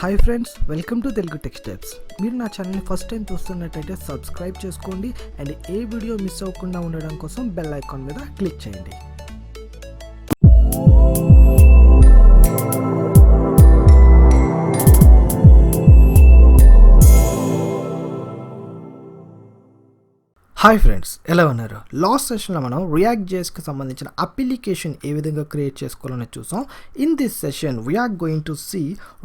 Hi friends, welcome to Telugu tech steps. మీరు నా ఛానల్ని ఫస్ట్ టైం చూస్తున్నట్టయితే సబ్స్క్రైబ్ చేసుకోండి అండ్ ఏ వీడియో మిస్ అవ్వకుండా ఉండడం కోసం బెల్ ఐకాన్ మీద క్లిక్ చేయండి. హాయ్ ఫ్రెండ్స్, ఎలా ఉన్నారు? లాస్ట్ సెషన్లో మనం Reactjsకి సంబంధించిన అప్లికేషన్ ఏ విధంగా క్రియేట్ చేసుకోవాలని చూసాం. In this session we are going to see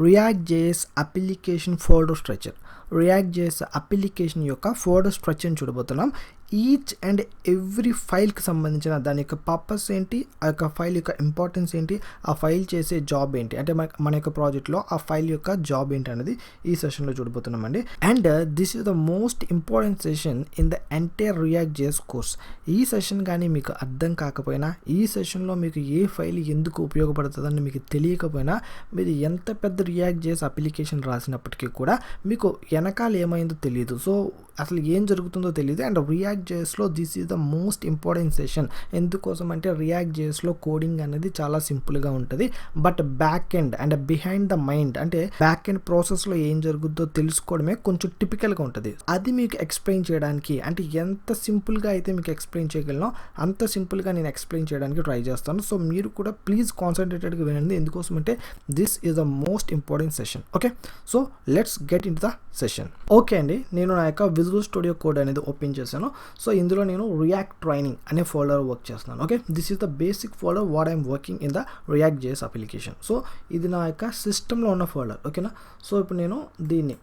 Reactjs application folder structure. Reactjs application యొక్క ఫోల్డర్ స్ట్రక్చర్ని చూడబోతున్నాం. ఈచ్ అండ్ ఎవ్రీ ఫైల్కి సంబంధించిన దాని యొక్క పర్పస్ ఏంటి, ఆ యొక్క ఫైల్ యొక్క ఇంపార్టెన్స్ ఏంటి, ఆ ఫైల్ చేసే జాబ్ ఏంటి, అంటే మన యొక్క ప్రాజెక్ట్లో ఆ ఫైల్ యొక్క జాబ్ ఏంటి అనేది ఈ సెషన్లో చూడబోతున్నామండి. And this is the most important session in the entire Reactjs course. ఈ సెషన్ కానీ మీకు అర్థం కాకపోయినా, ఈ సెషన్లో మీకు ఏ ఫైల్ ఎందుకు ఉపయోగపడుతుందని మీకు తెలియకపోయినా, మీరు ఎంత పెద్ద Reactjs అప్లికేషన్ రాసినప్పటికీ కూడా మీకు వెనకాల ఏమైందో తెలియదు, సో అసలు ఏం జరుగుతుందో తెలియదు. అండ్ Reactjsలో this is the most important session. ఎందుకోసం అంటే Reactjsలో కోడింగ్ అనేది చాలా సింపుల్గా ఉంటుంది, but back end and behind the mind అంటే బ్యాక్ ఎండ్ ప్రాసెస్లో ఏం జరుగుతుందో తెలుసుకోవడమే కొంచెం టిపికల్గా ఉంటుంది. అది మీకు ఎక్స్ప్లెయిన్ చేయడానికి, అంటే ఎంత సింపుల్గా అయితే మీకు ఎక్స్ప్లెయిన్ చేయగలనో అంత సింపుల్గా నేను ఎక్స్ప్లెయిన్ చేయడానికి ట్రై చేస్తాను. సో మీరు కూడా ప్లీజ్ కాన్సన్ట్రేటెడ్గా వినండి, ఎందుకోసం అంటే this is the most important session. Okay, so let's get in to the session. Okay అండి, నేను నా యొక్క విజువల్ స్టూడియో కోడ్ అనేది ఓపెన్ చేశాను. సో ఇందులో నేను రియాక్ట్ ట్రైనింగ్ అనే ఫోల్డర్ వర్క్ చేస్తున్నాను. Okay, this is the basic folder what I'm working in the Reactjs application. So ఇది నా యొక్క సిస్టంలో ఉన్న ఫోల్డర్. ఓకేనా, సో ఇప్పుడు నేను దీన్ని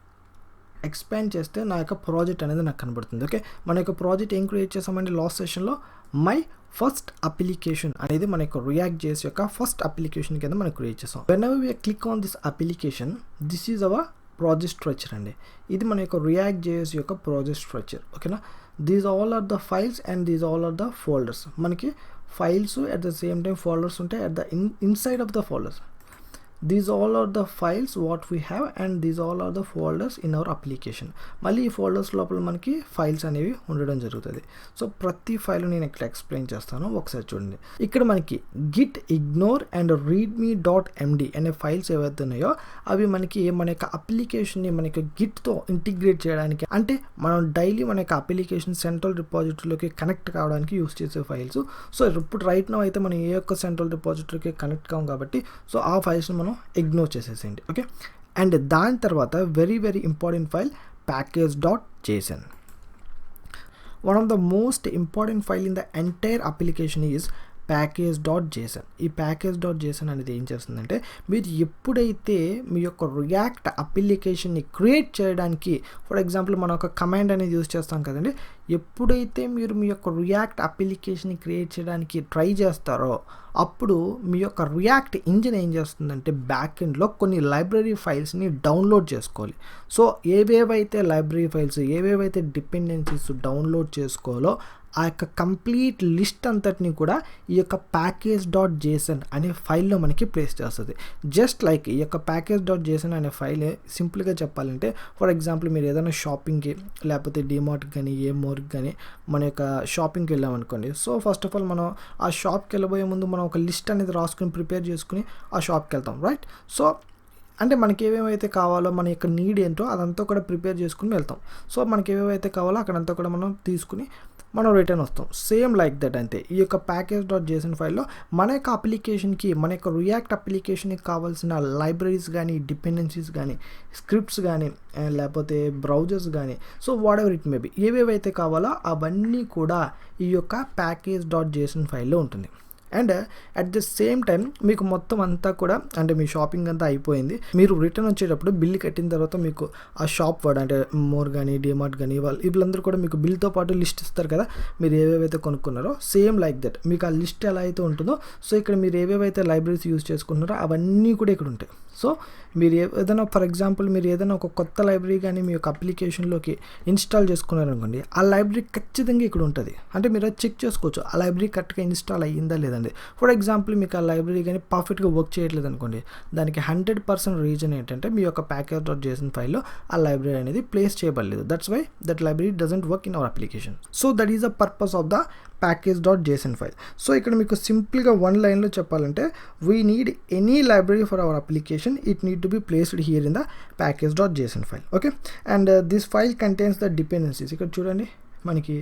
ఎక్స్పాండ్ చేస్తే నా యొక్క ప్రాజెక్ట్ అనేది నాకు కనబడుతుంది. ఓకే, మన యొక్క ప్రాజెక్ట్ ఏం క్రియేట్ చేసామంటే లాస్ట్ సెషన్లో మై ఫస్ట్ అప్లికేషన్ అనేది మన యొక్క Reactjs యొక్క ఫస్ట్ అప్లికేషన్ కింద మనం క్రియేట్ చేసాం. Whenever we click on this application, this is our project structure అండి. ఇది మన యొక్క Reactjs యొక్క ప్రాజెక్ట్ స్ట్రక్చర్. ఓకేనా, these all are the files and these all are the folders. మనకి files at the same time folders ఉంటాయి at the inside of the folders. These all are the files what we have and these all are the folders in our application. మళ్ళీ ఈ folders లోపల మనకి files అనేవి ఉండడం జరుగుతుంది. So ప్రతి file నేను ఇక్కడ ఎక్స్ప్లెయిన్ చేస్తాను, ఒకసారి చూడండి. ఇక్కడ మనకి గిట్ ఇగ్నోర్ అండ్ readme.md అనే ఫైల్స్ ఏవైతే ఉన్నాయో అవి మనకి మన యొక్క అప్లికేషన్ని మన యొక్క గిట్తో ఇంటిగ్రేట్ చేయడానికి, అంటే మనం డైలీ మన యొక్క అప్లికేషన్ సెంట్రల్ రిపాజిటరీలోకి కనెక్ట్ కావడానికి యూస్ చేసే ఫైల్స్. సో ఇప్పుడు రైట్ నౌ అయితే మనం ఏ యొక్క సెంట్రల్ రిపాజిటరీకి కనెక్ట్ కావం కాబట్టి సో ఆ ఫైల్స్ని మనం ఇగ్నోర్ చేసేసేయండి. ఓకే, అండ్ దాని తర్వాత very very important file package.json. one of the most important file in the entire application is package.json. ఈ package.json అనేది ఏం చేస్తుందంటే, మీరు ఎప్పుడైతే మీ యొక్క రియాక్ట్ అప్లికేషన్ని క్రియేట్ చేయడానికి, ఫర్ ఎగ్జాంపుల్ మనం ఒక కమాండ్ అనేది యూజ్ చేస్తాం కదండి, ఎప్పుడైతే మీరు మీ యొక్క రియాక్ట్ అప్లికేషన్ని క్రియేట్ చేయడానికి ట్రై చేస్తారో అప్పుడు మీ యొక్క రియాక్ట్ ఇంజిన్ ఏం చేస్తుందంటే బ్యాక్ ఎండ్లో కొన్ని లైబ్రరీ ఫైల్స్ని డౌన్లోడ్ చేసుకోవాలి. సో ఏవేవైతే లైబ్రరీ ఫైల్స్, ఏవేవైతే డిపెండెన్సీస్ డౌన్లోడ్ చేసుకోవాలో ఆ యొక్క కంప్లీట్ లిస్ట్ అంతటిని కూడా ఈ యొక్క package.json అనే ఫైల్లో మనకి ప్లేస్ చేస్తుంది. జస్ట్ లైక్ ఈ యొక్క package.json అనే ఫైల్ సింపుల్గా చెప్పాలంటే, ఫర్ ఎగ్జాంపుల్ మీరు ఏదైనా షాపింగ్కి లేకపోతే డిమార్ట్కి కానీ ఏ మోర్కి కానీ మన యొక్క షాపింగ్కి వెళ్ళామనుకోండి. సో ఫస్ట్ ఆఫ్ ఆల్ మనం ఆ షాప్కి వెళ్ళబోయే ముందు మనం ఒక లిస్ట్ అనేది రాసుకుని ప్రిపేర్ చేసుకుని ఆ షాప్కి వెళ్తాం, రైట్? సో అంటే మనకి ఏవేవైతే కావాలో మన యొక్క నీడ్ ఏంటో అదంతా కూడా ప్రిపేర్ చేసుకుని వెళ్తాం. సో మనకి ఏవేవైతే కావాలో అక్కడంతా కూడా మనం తీసుకుని మనం రిటర్న్ వస్తాం. సేమ్ లైక్ దట్ అంతే ఈ యొక్క package.json ఫైల్లో మన యొక్క అప్లికేషన్కి, మన యొక్క రియాక్ట్ అప్లికేషన్కి కావాల్సిన లైబ్రరీస్ కానీ, డిపెండెన్సీస్ కానీ, స్క్రిప్ట్స్ కానీ, లేకపోతే బ్రౌజర్స్ కానీ, so what ever it may be, ఏవేవైతే కావాలో అవన్నీ కూడా ఈ యొక్క package.json ఫైల్లో ఉంటుంది. And at the same time మీకు మొత్తం అంతా కూడా, అంటే మీ షాపింగ్ అంతా అయిపోయింది, మీరు రిటర్న్ వచ్చేటప్పుడు బిల్ కట్టిన తర్వాత మీకు ఆ షాప్ వాడు, అంటే మోర్ కానీ డిమార్ట్ కానీ వీళ్ళందరూ కూడా మీకు బిల్తో పాటు లిస్ట్ ఇస్తారు కదా, మీరు ఏవేవైతే కొనుక్కున్నారో. సేమ్ లైక్ దట్ మీకు ఆ లిస్ట్ ఎలా అయితే ఉంటుందో, సో ఇక్కడ మీరు ఏవేవైతే లైబ్రరీస్ యూజ్ చేసుకుంటున్నారో అవన్నీ కూడా ఇక్కడ ఉంటాయి. సో మీరు ఏదైనా, ఫర్ ఎగ్జాంపుల్ మీరు ఏదైనా ఒక కొత్త లైబ్రరీ కానీ మీ యొక్క అప్లికేషన్లోకి ఇన్స్టాల్ చేసుకున్నారనుకోండి, ఆ లైబ్రరీ ఖచ్చితంగా ఇక్కడ ఉంటుంది. అంటే మీరు అది చెక్ చేసుకోవచ్చు, ఆ లైబ్రరీ కరెక్ట్గా ఇన్స్టాల్ అయ్యిందా లేదా. లేదండి. ఫర్ ఎగ్జాంపుల్ మీకు ఆ లైబ్రరీ కానీ పర్ఫెక్ట్గా వర్క్ చేయట్లేదు అనుకోండి, దానికి 100% రీజన్ ఏంటంటే మీ యొక్క package.json ఫైల్లో ఆ లైబ్రరీ అనేది ప్లేస్ చేయబడలేదు. That's why that library doesn't work in our application. So that is the purpose of the package.json file. So ఇక్కడ మీకు సింపుల్గా వన్ లైన్లో చెప్పాలంటే we need any library for our application, it need to be placed here in the package.json file. Okay, and this file contains the dependencies. ఇక్కడ చూడండి మనకి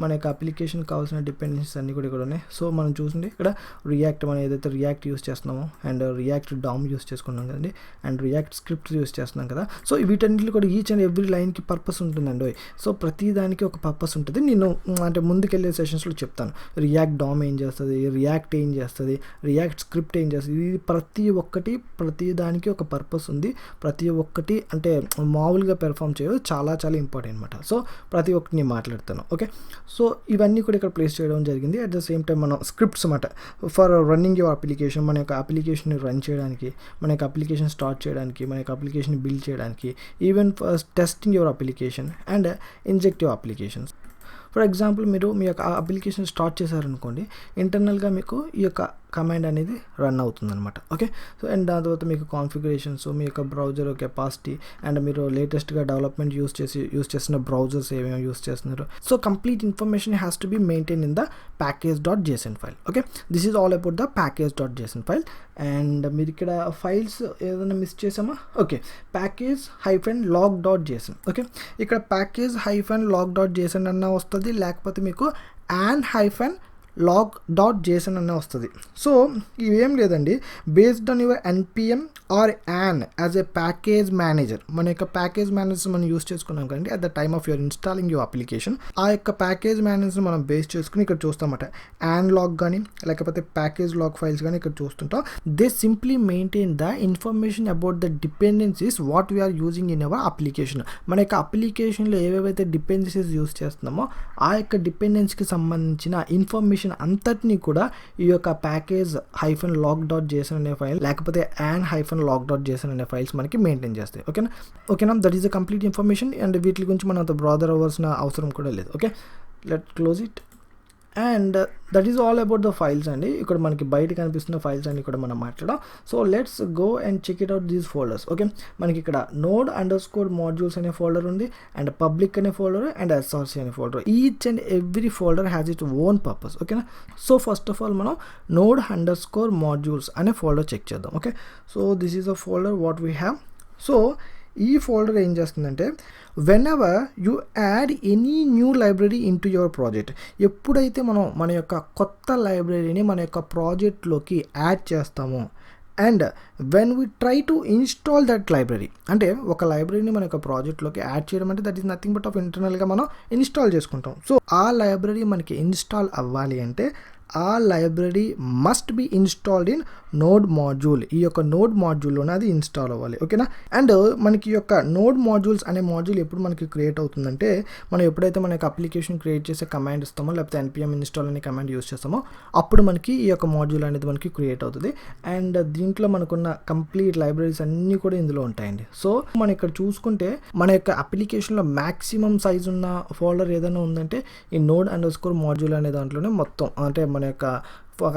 మన యొక్క అప్లికేషన్ కావాల్సిన డిపెండెన్సీస్ అన్నీ కూడా ఇక్కడ ఉన్నాయి. సో మనం చూసింది ఇక్కడ రియాక్ట్, మనం ఏదైతే రియాక్ట్ యూస్ చేస్తున్నామో అండ్ రియాక్ట్ డామ్ యూస్ చేసుకున్నాం కదండి, అండ్ రియాక్ట్ స్క్రిప్ట్స్ యూస్ చేస్తున్నాం కదా. సో వీటన్నిటిలో కూడా ఈచ్ అండ్ ఎవ్రీ లైన్కి పర్పస్ ఉంటుందండి. సో ప్రతి దానికి ఒక పర్పస్ ఉంటుంది. నేను అంటే ముందుకెళ్ళే సెషన్స్లో చెప్తాను రియాక్ట్ డామ్ ఏం చేస్తుంది, రియాక్ట్ ఏం చేస్తుంది, రియాక్ట్ స్క్రిప్ట్ ఏం చేస్తుంది. ఇది ప్రతి దానికి ఒక పర్పస్ ఉంది. ప్రతి ఒక్కటి అంటే మామూలుగా పెర్ఫామ్ చేయదు, చాలా చాలా ఇంపార్టెంట్ అనమాట. సో ప్రతి ఒక్కటి నేను మాట్లాడతాను. ఓకే, సో ఇవన్నీ కూడా ఇక్కడ ప్లేస్ చేయడం జరిగింది. అట్ ద సేమ్ టైం మనం స్క్రిప్ట్స్ అన్నమాట ఫర్ రన్నింగ్ యువర్ అప్లికేషన్, మన యొక్క అప్లికేషన్ని రన్ చేయడానికి, మన యొక్క అప్లికేషన్ స్టార్ట్ చేయడానికి, మన యొక్క అప్లికేషన్ బిల్డ్ చేయడానికి, even for testing your application and inject your applications. For example మీరు మీ యొక్క అప్లికేషన్ స్టార్ట్ చేశారనుకోండి, ఇంటర్నల్గా మీకు ఈ యొక్క కమాండ్ అనేది రన్ అవుతుందన్నమాట. ఓకే, సో అండ్ దాని తర్వాత మీకు కాన్ఫిగరేషన్స్, మీ యొక్క బ్రౌజర్ కెపాసిటీ అండ్ మీరు లేటెస్ట్గా డెవలప్మెంట్ యూస్ చేసిన బ్రౌజర్స్ ఏమేమి యూస్ చేస్తున్నారు. So complete information has to be maintain in the package.json file. Okay, this is all about the package.json file. And మీరు ఇక్కడ ఫైల్స్ ఏదైనా మిస్ చేసామా? Okay, package-lock.json. ఓకే, ఇక్కడ package-lock.json అన్న వస్తుంది, లేకపోతే మీకు an-log.json అనే వస్తుంది. సో ఇవేం లేదండి, based on your npm or yarn as a package manager. మన యొక్క ప్యాకేజ్ మేనేజర్ మనం యూస్ చేసుకున్నాం కదండి at the time of your installing your application. ఆ యొక్క ప్యాకేజ్ మేనేజర్ మనం బేస్ చేసుకుని ఇక్కడ చూస్తామట యాన్ లాగ్ కానీ లేకపోతే ప్యాకేజ్ లాగ్ ఫైల్స్ కానీ ఇక్కడ చూస్తుంటాం. They simply maintain the information about the dependencies what we are using in our application. మన యొక్క అప్లికేషన్లో ఏవేవైతే డిపెండెన్సీస్ యూస్ చేస్తున్నామో ఆ యొక్క డిపెండెన్సీకి సంబంధించిన ఇన్ఫర్మేషన్ అంతటినీ కూడా ఈ యొక్క package-lock.json అనే ఫైల్ లేకపోతే an-log.json అనే ఫైల్స్ మనకి మెయింటైన్ చేస్తాయి. ఓకేనా, that is the complete information. And వీటి గురించి మనం అంత బ్రాదర్ అవ్వాల్సిన అవసరం కూడా లేదు. Okay, let close it. And that is all about the files అండి. ఇక్కడ మనకి బయట కనిపిస్తున్న ఫైల్స్ అన్ని కూడా మనం మాట్లాడడం. So let's go and check it out these folders. Okay, మనకి ఇక్కడ node_modules అనే ఫోల్డర్ ఉంది, అండ్ పబ్లిక్ అనే ఫోల్డర్, అండ్ src అనే folder. Each and every folder has it own purpose. ఓకేనా, సో ఫస్ట్ ఆఫ్ ఆల్ మనం node_modules అనే folder check చేద్దాం. Okay, so this is a folder what we have. So ఈ folder ఏం చేస్తుందంటే whenever you add any new library in to your project, ఎప్పుడైతే మనం మన యొక్క కొత్త లైబ్రరీని మన యొక్క ప్రాజెక్ట్లోకి యాడ్ చేస్తామో and when we try to install that library, అంటే ఒక లైబ్రరీని మన యొక్క ప్రాజెక్ట్లోకి యాడ్ చేయడం అంటే that is nothing but of ఇంటర్నల్గా మనం ఇన్స్టాల్ చేసుకుంటాం. సో ఆ లైబ్రరీ మనకి ఇన్స్టాల్ అవ్వాలి అంటే ఆ library must be installed in node module. ఈ యొక్క నోడ్ మాడ్యూల్లోనే అది ఇన్స్టాల్ అవ్వాలి. ఓకేనా, అండ్ మనకి యొక్క నోడ్ మాడ్యూల్స్ అనే మాడ్యూల్ ఎప్పుడు మనకి క్రియేట్ అవుతుందంటే మనం ఎప్పుడైతే మన యొక్క అప్లికేషన్ క్రియేట్ చేసే కమాండ్ ఇస్తామో లేకపోతే npm ఇన్స్టాల్ అనే కమాండ్ యూస్ చేస్తామో అప్పుడు మనకి ఈ యొక్క మాడ్యూల్ అనేది మనకి క్రియేట్ అవుతుంది. అండ్ దీంట్లో మనకున్న కంప్లీట్ లైబ్రరీస్ అన్నీ కూడా ఇందులో ఉంటాయండి. సో మనం ఇక్కడ చూసుకుంటే మన యొక్క అప్లికేషన్లో మ్యాక్సిమం సైజ్ ఉన్న ఫోల్డర్ ఏదైనా ఉందంటే ఈ node_modules అనే దాంట్లోనే మొత్తం అంటే మన యొక్క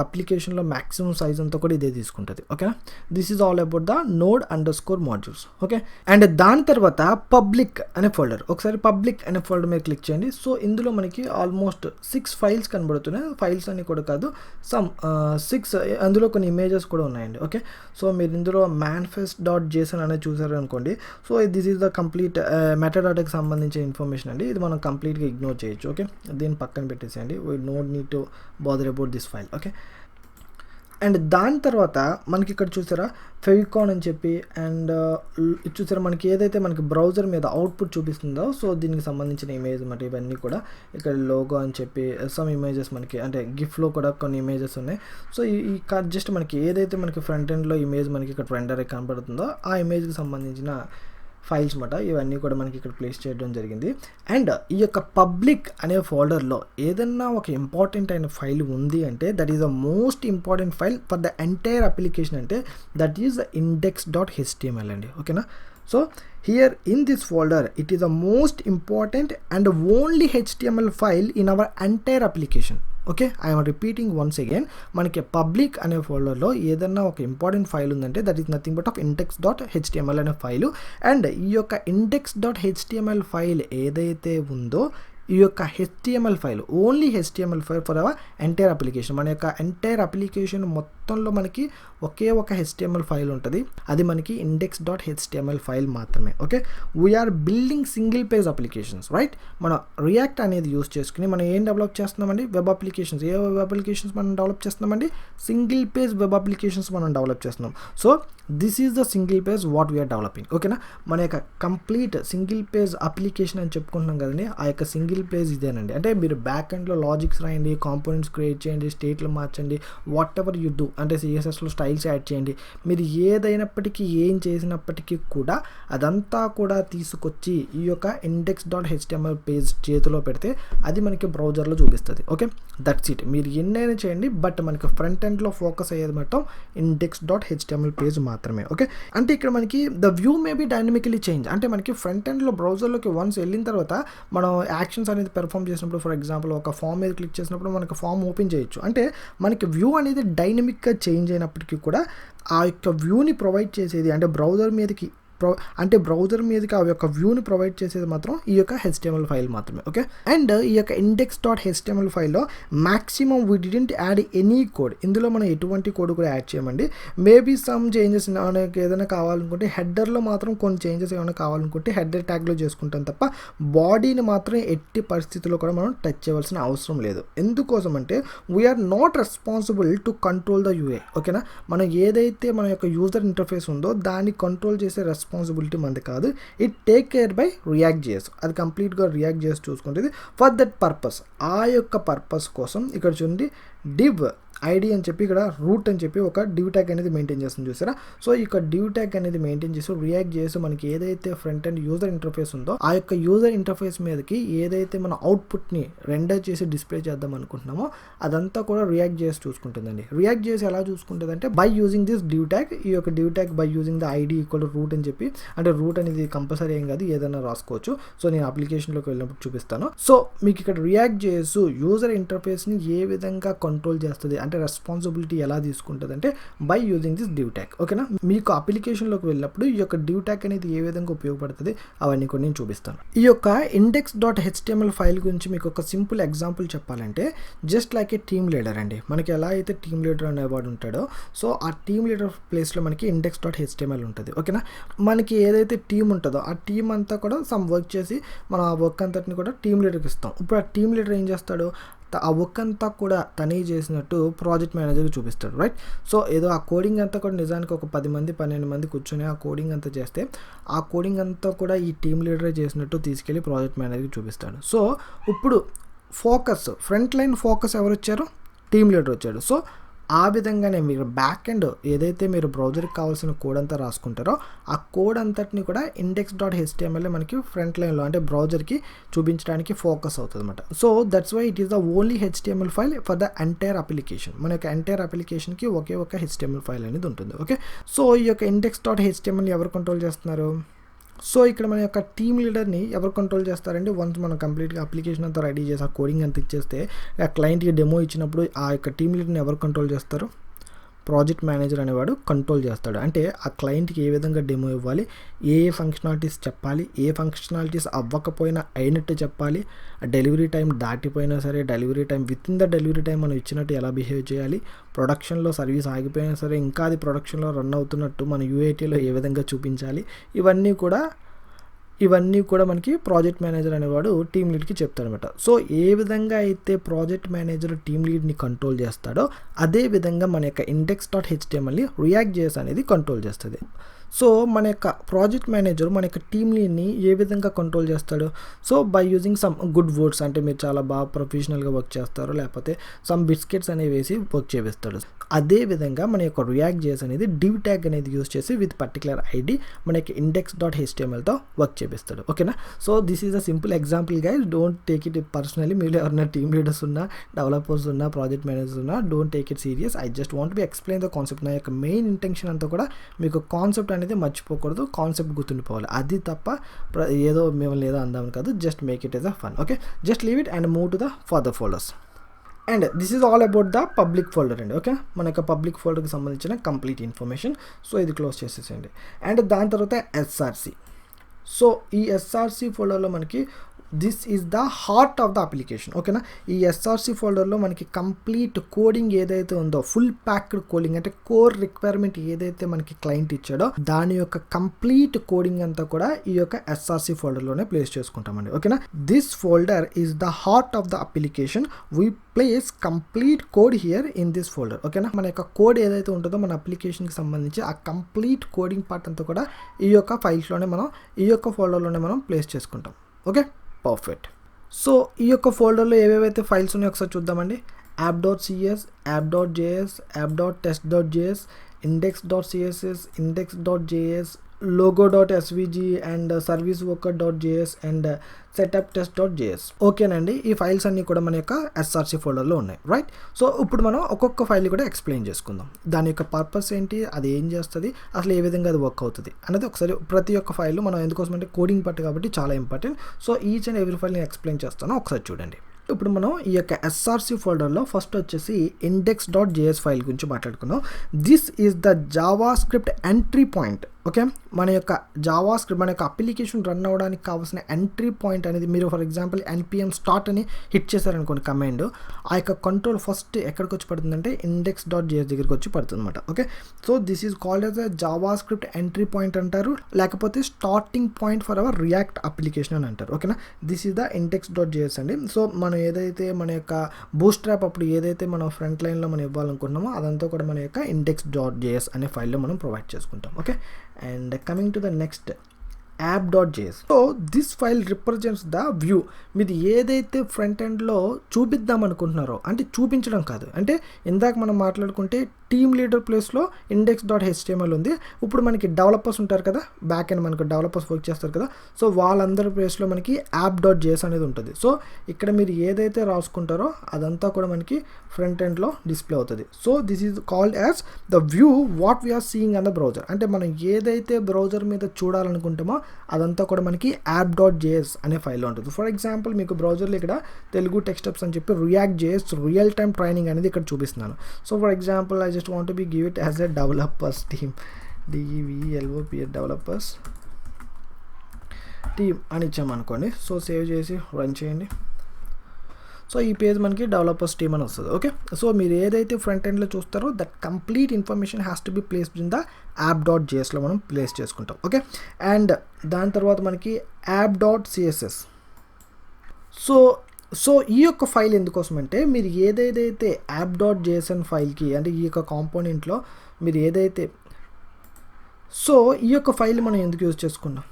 అప్లికేషన్లో మ్యాక్సిమం సైజ్ అంతా కూడా ఇదే తీసుకుంటుంది. ఓకేనా, this is all about the node_modules. Okay, and దాని తర్వాత పబ్లిక్ అనే ఫోల్డర్. ఒకసారి పబ్లిక్ అనే ఫోల్డర్ మీద క్లిక్ చేయండి. సో ఇందులో మనకి ఆల్మోస్ట్ 6 ఫైల్స్ కనబడుతున్నాయి. ఫైల్స్ అని కూడా కాదు, సమ్ 6, అందులో కొన్ని ఇమేజెస్ కూడా ఉన్నాయండి. ఓకే, సో మీరు ఇందులో manifest.json అనేది చూసారు అనుకోండి. So this is the complete మెటాడాటాకి సంబంధించిన ఇన్ఫర్మేషన్ అండి. ఇది మనం కంప్లీట్గా ఇగ్నోర్ చేయొచ్చు. ఓకే, దీన్ని పక్కన పెట్టేసేయండి. We don't need to bother about this file. Okay, and దాని తర్వాత మనకి ఇక్కడ చూసారా ఫెవికాన్ అని చెప్పి అండ్ చూసారా మనకి ఏదైతే మనకి బ్రౌజర్ మీద అవుట్పుట్ చూపిస్తుందో సో దీనికి సంబంధించిన ఇమేజ్ అన్నమాట. ఇవన్నీ కూడా ఇక్కడ లోగో అని చెప్పి సమ్ ఇమేజెస్ మనకి అంటే గిఫ్ట్లో కూడా కొన్ని ఇమేజెస్ ఉన్నాయి. సో ఈ జస్ట్ మనకి ఏదైతే మనకి ఫ్రంట్ ఎండ్లో ఇమేజ్ మనకి ఇక్కడ రెండర్ కనబడుతుందో ఆ ఇమేజ్కి సంబంధించిన ఫైల్స్ మాట ఇవన్నీ కూడా మనకి ఇక్కడ ప్లేస్ చేయడం జరిగింది. అండ్ ఈ యొక్క పబ్లిక్ అనే ఫోల్డర్లో ఏదన్నా ఒక ఇంపార్టెంట్ అయిన ఫైల్ ఉంది అంటే that is the most important file for the entire application అంటే దట్ ఈస్ ద index.html అండి. ఓకేనా, so here in this folder it is the most important and only HTML file in our entire application. Okay, I'm repeating once again. మనకి public అనే ఫోల్డర్లో ఏదన్నా ఒక important file ఉందంటే that is nothing but of index.html అనే file. And ఈ యొక్క index.html file ఏదైతే ఉందో ఈ యొక్క HTML file, only HTML file for our entire application. మన యొక్క ఎంటైర్ అప్లికేషన్ మొత్తంలో మనకి ఒకే ఒక HTML ఫైల్ ఉంటుంది, అది మనకి index.html ఫైల్ మాత్రమే. Okay, we're building single page applications, right? మన రియాక్ట్ అనేది యూస్ చేసుకుని మనం ఏం డెవలప్ చేస్తున్నామండి? Web applications. ఏ వెబ్ అప్లికేషన్స్ మనం డెవలప్ చేస్తున్నామండి? సింగిల్ పేజ్ వెబ్ అప్లికేషన్స్ మనం డెవలప్ చేస్తున్నాం. So this is the single page what we're developing. ఓకేనా, మన యొక్క కంప్లీట్ సింగిల్ పేజ్ అప్లికేషన్ అని చెప్పుకుంటున్నాం కదండి, ఆ యొక్క సింగిల్ పేజ్ ఇదేనండి. అంటే మీరు బ్యాక్ ఎండ్లో లాజిక్స్ రాయండి, కాంపోనెంట్స్ క్రియేట్ చేయండి, స్టేట్లు మార్చండి, వాట్ ఎవర్ యూ డూ, అంటే CSSలో స్టైల్స్ యాడ్ చేయండి, మీరు ఏదైనప్పటికీ ఏం చేసినప్పటికీ కూడా అదంతా కూడా తీసుకొచ్చి ఈ యొక్క index.html పేజ్ చేతిలో పెడితే అది మనకి బ్రౌజర్లో చూపిస్తుంది. Okay, that's it. మీరు ఎన్నైనా చేయండి, బట్ మనకి ఫ్రంట్ ఎండ్లో ఫోకస్ అయ్యేది మొత్తం index.html పేజ్ మాత్రమే. ఓకే, అంటే ఇక్కడ మనకి the view may be dynamically change. అంటే మనకి ఫ్రంట్ ఎండ్లో బ్రౌజర్లోకి వన్స్ వెళ్ళిన తర్వాత మనం యాక్షన్స్ అనేది పెర్ఫామ్ చేసినప్పుడు, ఫర్ ఎగ్జాంపుల్ ఒక ఫామ్ మీద క్లిక్ చేసినప్పుడు మనకి ఫామ్ ఓపెన్ చేయొచ్చు. అంటే మనకి వ్యూ అనేది డైనమిక్గా చేంజ్ అయినప్పటికీ కూడా ఆ యొక్క వ్యూని ప్రొవైడ్ చేసేది అంటే బ్రౌజర్ మీదకి బ్రౌజర్ మీదకి ఆ యొక్క వ్యూని ప్రొవైడ్ చేసేది మాత్రం ఈ యొక్క HTML ఫైల్ మాత్రమే. ఓకే, అండ్ ఈ యొక్క index.html ఫైల్లో maximum we didn't add any code. ఇందులో మనం ఎటువంటి కోడ్ కూడా యాడ్ చేయమండి. మేబీ సమ్ చేంజెస్ మనకి ఏదైనా కావాలనుకుంటే హెడర్లో మాత్రం కొన్ని చేంజెస్ ఏమైనా కావాలనుకుంటే హెడర్ ట్యాగ్లో చేసుకుంటాం తప్ప బాడీని మాత్రం ఎట్టి పరిస్థితుల్లో కూడా మనం టచ్ చేయవలసిన అవసరం లేదు. ఎందుకోసం అంటే we are not responsible to control the UI. ఓకేనా, మనం ఏదైతే మన యొక్క యూజర్ ఇంటర్ఫేస్ ఉందో దాన్ని కంట్రోల్ చేసే రెస్పాన్సిబిలిటీ మనది కాదు. It take care bye Reactjs. అది కంప్లీట్గా Reactjs చూసుకుంటుంది. ఫర్ దట్ పర్పస్, ఆ యొక్క పర్పస్ కోసం ఇక్కడ చూడండి div ఐడి అని చెప్పి ఇక్కడ రూట్ అని చెప్పి ఒక డివ్ ట్యాగ్ అనేది మెయింటైన్ చేస్తుంది చూసారా. సో ఈ యొక్క డివ్ ట్యాగ్ అనేది మెయింటైన్ చేసి Reactjs మనకి ఏదైతే ఫ్రంట్ అండ్ యూజర్ ఇంటర్ఫేస్ ఉందో ఆ యొక్క యూజర్ ఇంటర్ఫేస్ మీదకి ఏదైతే మన అవుట్పుట్ని రెండర్ చేసి డిస్ప్లే చేద్దాం అనుకుంటున్నామో అదంతా కూడా Reactjs చూసుకుంటుందండి. Reactjs ఎలా చూసుకుంటుంది అంటే by using this div tag, ఈ యొక్క div tag by using the ID equal route అని చెప్పి, అంటే రూట్ అనేది కంపల్సరీ ఏం కాదు, ఏదైనా రాసుకోవచ్చు. సో నేను అప్లికేషన్లోకి వెళ్ళినప్పుడు చూపిస్తాను. సో మీకు ఇక్కడ Reactjs యూజర్ ఇంటర్ఫేస్ని ఏ విధంగా కంట్రోల్ చేస్తుంది అంటే రెస్పాన్సిబిలిటీ ఎలా తీసుకుంటుంది అంటే by using this div tag. ఓకేనా, మీకు అప్లికేషన్లోకి వెళ్ళినప్పుడు ఈ యొక్క డివ్ ట్యాగ్ అనేది ఏ విధంగా ఉపయోగపడుతుంది అవన్నీ కూడా నేను చూపిస్తాను. ఈ యొక్క index.html ఫైల్ గురించి మీకు ఒక సింపుల్ ఎగ్జాంపుల్ చెప్పాలంటే జస్ట్ లైక్ ఏ టీమ్ లీడర్ అండి. మనకి ఎలా అయితే టీమ్ లీడర్ అనేవాడు ఉంటాడో సో ఆ టీమ్ లీడర్ ప్లేస్లో మనకి index.html ఉంటుంది. ఓకేనా, మనకి ఏదైతే టీమ్ ఉంటుందో ఆ టీమ్ అంతా కూడా సమ్ వర్క్ చేసి మనం ఆ వర్క్ అంతటిని కూడా టీమ్ లీడర్కి ఇస్తాం. ఇప్పుడు ఆ టీమ్ లీడర్ ఏం చేస్తాడు, ఆ వర్క్ అంతా కూడా తనే చేసినట్టు ప్రాజెక్ట్ మేనేజర్కి చూపిస్తాడు, రైట్? సో ఏదో ఆ కోడింగ్ అంతా కూడా నిజానికి ఒక 10 మంది 12 మంది కూర్చొని ఆ కోడింగ్ అంతా చేస్తే ఆ కోడింగ్ అంతా కూడా ఈ టీమ్ లీడరే చేసినట్టు తీసుకెళ్ళి ప్రాజెక్ట్ మేనేజర్కి చూపిస్తాడు. సో ఇప్పుడు ఫోకస్, ఫ్రంట్ లైన్ ఫోకస్ ఎవరు వచ్చారు? టీమ్ లీడర్ వచ్చాడు. సో ఆ విధంగానే మీరు బ్యాక్ ఎండ్ ఏదైతే మీరు బ్రౌజర్కి కావాల్సిన కోడ్ అంతా రాసుకుంటారో ఆ కోడ్ అంతటిని కూడా index.html మనకి ఫ్రంట్ లైన్లో అంటే బ్రౌజర్కి చూపించడానికి ఫోకస్ అవుతుంది అనమాట. So that's why it is the only HTML file for the entire application. మన యొక్క ఎంటైర్ అప్లికేషన్కి ఒకే ఒక HTML ఫైల్ అనేది ఉంటుంది. ఓకే, సో ఈ యొక్క index.html ఎవరు కంట్రోల్ చేస్తున్నారు? సో ఇక్కడ మన యొక్క టీమ్ లీడర్ని ఎవరు కంట్రోల్ చేస్తారంటే వన్స్ మనం కంప్లీట్గా అప్లికేషన్ అంతా రెడీ చేసి ఆ కోడింగ్ అంతా ఇచ్చేస్తే ఆ క్లయింట్కి డెమో ఇచ్చినప్పుడు ఆ యొక్క టీమ్ లీడర్ని ఎవరు కంట్రోల్ చేస్తారు? ప్రాజెక్ట్ మేనేజర్ అనేవాడు కంట్రోల్ చేస్తాడు. అంటే ఆ క్లయింట్కి ఏ విధంగా డెమో ఇవ్వాలి, ఏ ఫంక్షనాలిటీస్ చెప్పాలి, ఏ ఫంక్షనాలిటీస్ అవ్వకపోయినా అయినట్టు చెప్పాలి, డెలివరీ టైం దాటిపోయినా సరే delivery time with in the delivery time మనం ఇచ్చినట్టు ఎలా బిహేవ్ చేయాలి, ప్రొడక్షన్లో సర్వీస్ ఆగిపోయినా సరే ఇంకా అది ప్రొడక్షన్లో రన్ అవుతున్నట్టు మన UATలో ఏ విధంగా చూపించాలి, ఇవన్నీ కూడా మనకి ప్రాజెక్ట్ మేనేజర్ అనేవాడు టీమ్ లీడ్కి చెప్తాడనమాట. సో ఏ విధంగా అయితే ప్రాజెక్ట్ మేనేజర్ టీమ్ లీడ్ని కంట్రోల్ చేస్తాడో అదే విధంగా మన యొక్క index.htmlని Reactjs అనేది కంట్రోల్ చేస్తుంది. సో మన యొక్క ప్రాజెక్ట్ మేనేజర్ మన యొక్క టీమ్ లీడ్ని ఏ విధంగా కంట్రోల్ చేస్తాడు? So by using some good words, అంటే మీరు చాలా బాగా ప్రొఫెషనల్గా వర్క్ చేస్తారు లేకపోతే సమ్ బిస్కెట్స్ అనేవి వేసి వర్క్ చేపిస్తాడు. అదే విధంగా మన యొక్క Reactjs అనేది డివ్ ట్యాగ్ అనేది యూస్ చేసి విత్ పర్టికులర్ ఐడి మన యొక్క index.htmlతో వర్క్ చేపిస్తాడు. ఓకేనా, so this is a simple example guys, don't take it personally. మీరు ఎవరైనా టీమ్ లీడర్స్ ఉన్నా, డెవలపర్స్ ఉన్నా, ప్రాజెక్ట్ మేనేజర్స్ ఉన్నా, don't take it serious. I just want be explain the concept. నా యొక్క మెయిన్ ఇంటెన్షన్ అంతా కూడా మీకు కాన్సెప్ట్ అనేది మర్చిపోకూడదు, కాన్సెప్ట్ గుర్తుండిపోవాలి. అది తప్ప ఏదో మిమ్మల్ని ఏదో అందామని కాదు, just make it yes a fun. Okay, just leave it and move to the further folders. And this is all about the public folder అండి. ఓకే, మన యొక్క పబ్లిక్ ఫోల్డర్కి సంబంధించిన కంప్లీట్ ఇన్ఫర్మేషన్. సో ఇది క్లోజ్ చేసేసేయండి. అండ్ దాని తర్వాత SRC. So ఈ SRC ఫోల్డర్లో మనకి this is the heart of the application. ఓకేనా, ఈ ఎస్ఆర్సి ఫోల్డర్లో మనకి కంప్లీట్ కోడింగ్ ఏదైతే ఉందో, ఫుల్ ప్యాక్డ్ కోడింగ్ అంటే కోర్ రిక్వైర్మెంట్ ఏదైతే మనకి క్లయింట్ ఇచ్చాడో దాని యొక్క కంప్లీట్ కోడింగ్ అంతా కూడా ఈ యొక్క ఎస్ఆర్సి ఫోల్డర్లోనే ప్లేస్ చేసుకుంటామండి. ఓకేనా, this folder is the heart of the application. We place complete code here in this folder. ఓకేనా, మన యొక్క కోడ్ ఏదైతే ఉంటుందో మన అప్లికేషన్కి సంబంధించి ఆ కంప్లీట్ కోడింగ్ పార్ట్ అంతా కూడా ఈ యొక్క ఫైల్స్లోనే మనం ఈ యొక్క ఫోల్డర్లోనే మనం ప్లేస్ చేసుకుంటాం. Okay, perfect. సో ఈ యొక్క ఫోల్డర్లో ఏవేవైతే ఫైల్స్ ఉన్నాయో ఒకసారి చూద్దామండి. app.cs, app.js, app.test.js, index.css, index.js, logo.svg and serviceworker.js and setup test.js. ఓకేనండి, ఈ ఫైల్స్ అన్నీ కూడా మన యొక్క ఎస్ఆర్సి ఫోల్డర్లో ఉన్నాయి, రైట్? సో ఇప్పుడు మనం ఒక్కొక్క ఫైల్ కూడా ఎక్స్ప్లెయిన్ చేసుకుందాం. దాని యొక్క పర్పస్ ఏంటి, అది ఏం చేస్తుంది, అసలు ఏ విధంగా అది వర్క్ అవుతుంది అనేది ఒకసారి ప్రతి ఒక్క ఫైల్ మనం ఎందుకోసం అంటే కోడింగ్ పార్ట్ కాబట్టి చాలా important. So each and every file నేను ఎక్స్ప్లెయిన్ చేస్తాను, ఒకసారి చూడండి. ఇప్పుడు మనం ఈ యొక్క ఎస్ఆర్సి ఫోల్డర్లో ఫస్ట్ వచ్చేసి index.js ఫైల్ గురించి మాట్లాడుకుందాం. This is the Java script entry point. Okay, మన యొక్క జావా స్క్రిప్ట్ మన యొక్క అప్లికేషన్ రన్ అవ్వడానికి కావాల్సిన ఎంట్రీ పాయింట్ అనేది మీరు ఫర్ ఎగ్జాంపుల్ npm స్టార్ట్ అని హిట్ చేశారనుకోండి కమాండ్, ఆ యొక్క కంట్రోల్ ఫస్ట్ ఎక్కడికి వచ్చి పడుతుందంటే index.js దగ్గరికి వచ్చి పడుతుంది అనమాట. Okay, so this is called as a Java script entry point అంటారు, లేకపోతే starting point for hour react application అని అంటారు. ఓకేనా, దిస్ ఈజ్ ద index.js అండి. సో మనం ఏదైతే మన యొక్క బూస్ట్రాప్ అప్పుడు ఏదైతే మనం ఫ్రంట్ లైన్లో మనం ఇవ్వాలనుకుంటున్నామో అదంతా కూడా మన యొక్క index.js అనే ఫైల్లో మనం ప్రొవైడ్ చేసుకుంటాం. Okay, and coming to the next app.js. So this file represents the view. మీరు ఏదైతే ఫ్రంట్ ఎండ్లో చూపిద్దాం అనుకుంటున్నారో, అంటే చూపించడం కాదు, అంటే ఇందాక మనం మాట్లాడుకుంటే టీమ్ లీడర్ ప్లేస్లో index.html ఉంది. ఇప్పుడు మనకి డెవలపర్స్ ఉంటారు కదా, బ్యాక్ ఎండ్ మనకు డెవలపర్స్ వర్క్ చేస్తారు కదా, సో వాళ్ళందరి ప్లేస్లో మనకి app.js అనేది ఉంటుంది. సో ఇక్కడ మీరు ఏదైతే రాసుకుంటారో అదంతా కూడా మనకి ఫ్రంట్ ఎండ్లో డిస్ప్లే అవుతుంది. So this is called as the view what we are seeing on the browser. అంటే మనం ఏదైతే బ్రౌజర్ మీద చూడాలనుకుంటామో అదంతా కూడా మనకి app.js అనే ఫైల్లో ఉంటుంది. ఫర్ ఎగ్జాంపుల్ మీకు బ్రౌజర్లో ఇక్కడ తెలుగు టెక్స్టప్స్ అని చెప్పి Reactjs రియల్ టైమ్ ట్రైనింగ్ అనేది ఇక్కడ చూపిస్తున్నాను. So for example I just want to be give it as a developers team, developer developers team అని ఇచ్చామనుకోండి. సో సేవ్ చేసి రన్ చేయండి. సో ఈ పేజ్ మనకి డెవలపర్స్ టీమ్ అని వస్తుంది. ఓకే, సో మీరు ఏదైతే ఫ్రంట్ ఎండ్లో చూస్తారో that complete information has to be placed in the app.jsలో మనం ప్లేస్ చేసుకుంటాం. ఓకే, అండ్ దాని తర్వాత మనకి app.css. సో ఈ యొక్క ఫైల్ ఎందుకోసం అంటే మీరు ఏదైతే app.json ఫైల్కి అంటే ఈ యొక్క కాంపోనెంట్లో మీరు ఏదైతే సో ఈ యొక్క ఫైల్ మనం ఎందుకు యూజ్ చేసుకున్నాం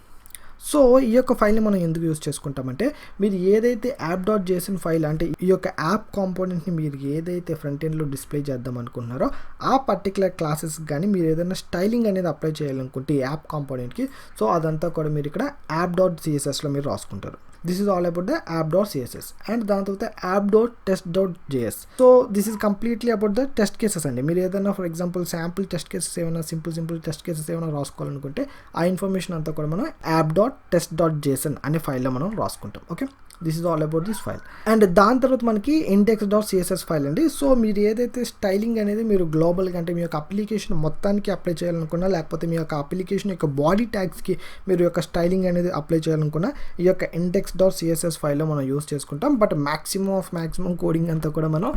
సో ఈ యొక్క ఫైల్ని మనం ఎందుకు యూజ్ చేసుకుంటామంటే మీరు ఏదైతే app.json ఫైల్ అంటే ఈ యొక్క యాప్ కాంపోనెంట్ని మీరు ఏదైతే ఫ్రంట్ ఎండ్లో డిస్ప్లే చేద్దాం అనుకుంటున్నారో ఆ పర్టికులర్ క్లాసెస్ కానీ మీరు ఏదైనా స్టైలింగ్ అనేది అప్లై చేయాలనుకుంటే ఈ యాప్ కాంపోనెంట్కి సో అదంతా కూడా మీరు ఇక్కడ app.cssలో మీరు రాసుకుంటారు. This is all about the app.css and దాని తర్వాత app.test.js. So this is completely about the test cases అండి. మీరు ఏదైనా for example sample test cases ఏమైనా సింపుల్ టెస్ట్ కేసెస్ ఏమైనా రాసుకోవాలనుకుంటే ఆ ఇన్ఫర్మేషన్ అంతా కూడా మనం app.test.json అనే ఫైల్లో మనం రాసుకుంటాం. Okay, this is all about this file. And దాని తర్వాత మనకి index.css ఫైల్ అండి. సో మీరు ఏదైతే స్టైలింగ్ అనేది మీరు గ్లోబల్గా అంటే మీ యొక్క అప్లికేషన్ మొత్తానికి అప్లై చేయాలనుకున్నా లేకపోతే మీ యొక్క అప్లికేషన్ యొక్క బాడీ ట్యాగ్స్కి మీరు యొక్క స్టైలింగ్ అనేది అప్లై చేయాలనుకున్నా ఈ యొక్క index.css ఫైల్లో మనం యూస్ చేసుకుంటాం. బట్ మ్యాక్సిమం కోడింగ్ అంతా కూడా మనం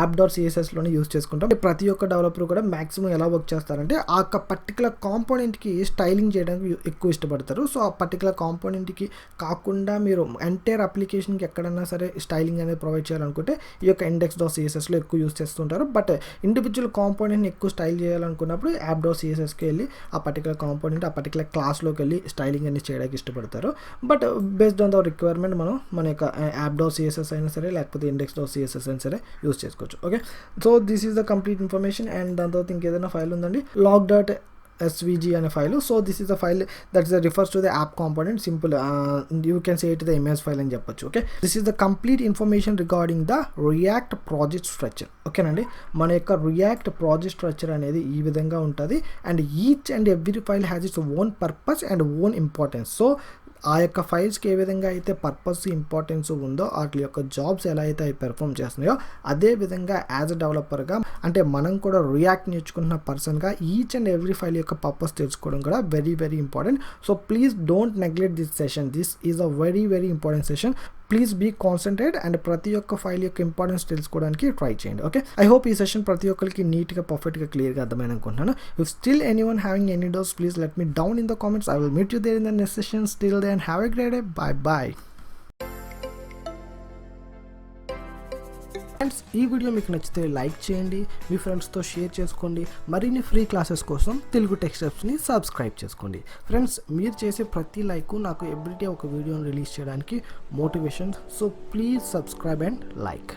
app.cssలోనే యూస్ చేసుకుంటాం. ప్రతి ఒక్క డెవలపర్ కూడా మ్యాక్సిమం ఎలా వర్క్ చేస్తారంటే ఆ యొక్క పర్టికులర్ కాంపోనెంట్కి స్టైలింగ్ చేయడానికి ఎక్కువ ఇష్టపడతారు. సో ఆ పర్టికులర్ కాంపోనెంట్కి కాకుండా మీరు ఎంటైర్ అప్లికేషన్కి ఎక్కడన్నా సరే స్టైలింగ్ అనేది ప్రొవైడ్ చేయాలనుకుంటే ఈ యొక్క index.cssలో ఎక్కువ యూస్ చేస్తుంటారు. బట్ ఇండివిజువల్ కాంపోనెంట్ని ఎక్కువ స్టైల్ చేయాలనుకున్నప్పుడు app.cssకి వెళ్ళి ఆ పర్టికులర్ కాంపోనెంట్ ఆ పర్టికులర్ క్లాస్లోకి వెళ్ళి స్టైలింగ్ అనేది చేయడానికి ఇష్టపడతారు. But based on the requirement మనం మన యొక్క app.css అయినా సరే లేకపోతే index.css అయినా సరే యూస్ చేసుకోవచ్చు. Okay, so this is the complete information. And దాని తర్వాత ఇంకేదైనా ఫైల్ ఉందండి log.svg అనే file. So this is the file that is refers to the app component. Simple you can say it the image file అని చెప్పొచ్చు. Okay, this is the complete information regarding the react project structure. ఓకేనండి, మన యొక్క react project structure అనేది ఈ విధంగా ఉంటుంది. And each and every file has its own purpose and own importance. So ఆ యొక్క ఫైల్స్కి ఏ విధంగా అయితే పర్పస్ ఇంపార్టెన్స్ ఉందో వాటి యొక్క జాబ్స్ ఎలా అయితే అవి పెర్ఫామ్ చేస్తున్నాయో అదే విధంగా యాజ్ అ డెవలపర్గా అంటే మనం కూడా రియాక్ట్ నేర్చుకుంటున్న పర్సన్గా ఈచ్ అండ్ ఎవ్రీ ఫైల్ యొక్క పర్పస్ తెలుసుకోవడం కూడా very very important. So please don't neglect this session. This is a very very important session. Please be concentrate and ప్రతి ఒక్క ఫైల్ యొక్క ఇంపార్టెన్స్ తెలుసుకోవడానికి ట్రై చేయండి. ఓకే, ఐ హోప్ ఈ session ప్రతి ఒక్కరికి నీట్గా పర్ఫెక్ట్గా క్లియర్గా అర్థమైంది అనుకుంటున్నాను. If still anyone having any doubts please let me down in the comments. I will meet you there in the next session. Still then have a great day. Bye bye. Friends, ఈ video మీకు నచ్చితే like చేయండి, మీ ఫ్రెండ్స్తో share చేసుకోండి. మరిన్ని free classes కోసం Telugu tech స్టెప్స్ని subscribe చేసుకోండి. Friends, మీరు చేసే ప్రతి లైక్ నాకు ఎవ్రీడే ఒక వీడియోని రిలీజ్ చేయడానికి motivation. So please subscribe and like.